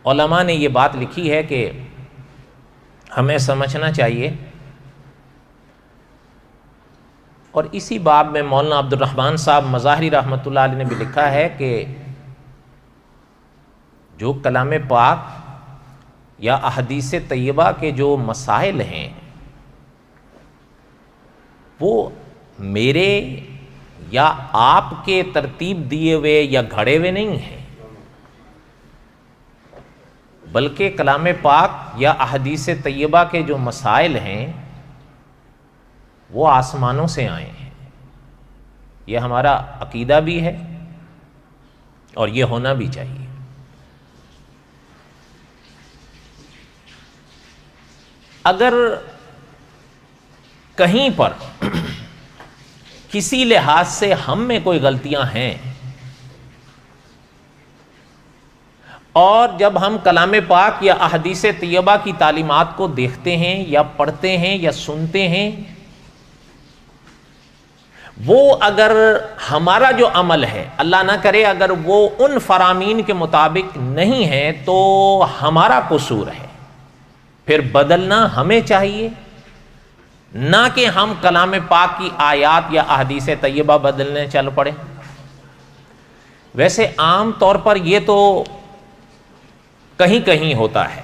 علماء نے یہ بات لکھی ہے کہ ہمیں سمجھنا چاہیے، اور اسی باب میں مولانا عبد الرحمن صاحب مظاہری رحمۃ اللہ علیہ نے بھی لکھا ہے کہ جو کلام پاک یا احادیث طیبہ کے جو مسائل ہیں وہ میرے یا آپ کے ترتیب دیے ہوئے یا گھڑے ہوئے نہیں ہیں، بلکہ کلام پاک یا احادیث طیبہ کے جو مسائل ہیں وہ آسمانوں سے آئے ہیں۔ یہ ہمارا عقیدہ بھی ہے اور یہ ہونا بھی چاہیے۔ اگر کہیں پر کسی لحاظ سے ہم میں کوئی غلطیاں ہیں، اور جب ہم کلام پاک یا احادیث طیبہ کی تعلیمات کو دیکھتے ہیں یا پڑھتے ہیں یا سنتے ہیں، وہ اگر ہمارا جو عمل ہے اللہ نہ کرے اگر وہ ان فرامین کے مطابق نہیں ہے تو ہمارا قصور ہے، پھر بدلنا ہمیں چاہیے، نہ کہ ہم کلام پاک کی آیات یا احادیث طیبہ بدلنے چل پڑے۔ ویسے عام طور پر یہ تو کہیں کہیں ہوتا ہے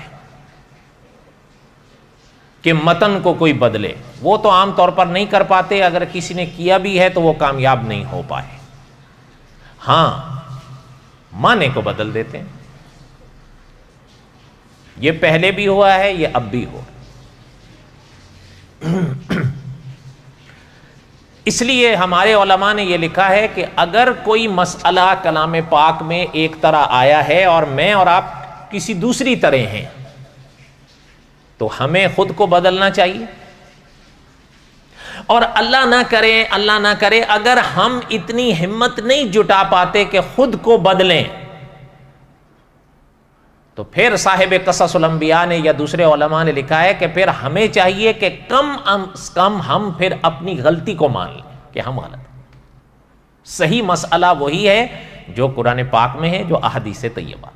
کہ متن کو کوئی بدلے، وہ تو عام طور پر نہیں کر پاتے، اگر کسی نے کیا بھی ہے تو وہ کامیاب نہیں ہو پائے۔ ہاں معنی کو بدل دیتے ہیں، یہ پہلے بھی ہوا ہے، یہ اب بھی ہوا۔ اس لیے ہمارے علماء نے یہ لکھا ہے کہ اگر کوئی مسئلہ کلام پاک میں ایک طرح آیا ہے اور میں اور آپ کسی دوسری طرح ہیں تو ہمیں خود کو بدلنا چاہیے، اور اللہ نہ کرے اگر ہم اتنی ہمت نہیں جٹا پاتے کہ خود کو بدلیں تو پھر صاحب قصص الانبیاء نے یا دوسرے علماء نے لکھا ہے کہ پھر ہمیں چاہیے کہ کم از کم ہم پھر اپنی غلطی کو مان لیں کہ ہم غلط۔ صحیح مسئلہ وہی ہے جو قرآن پاک میں ہے، جو احادیث طیبہ۔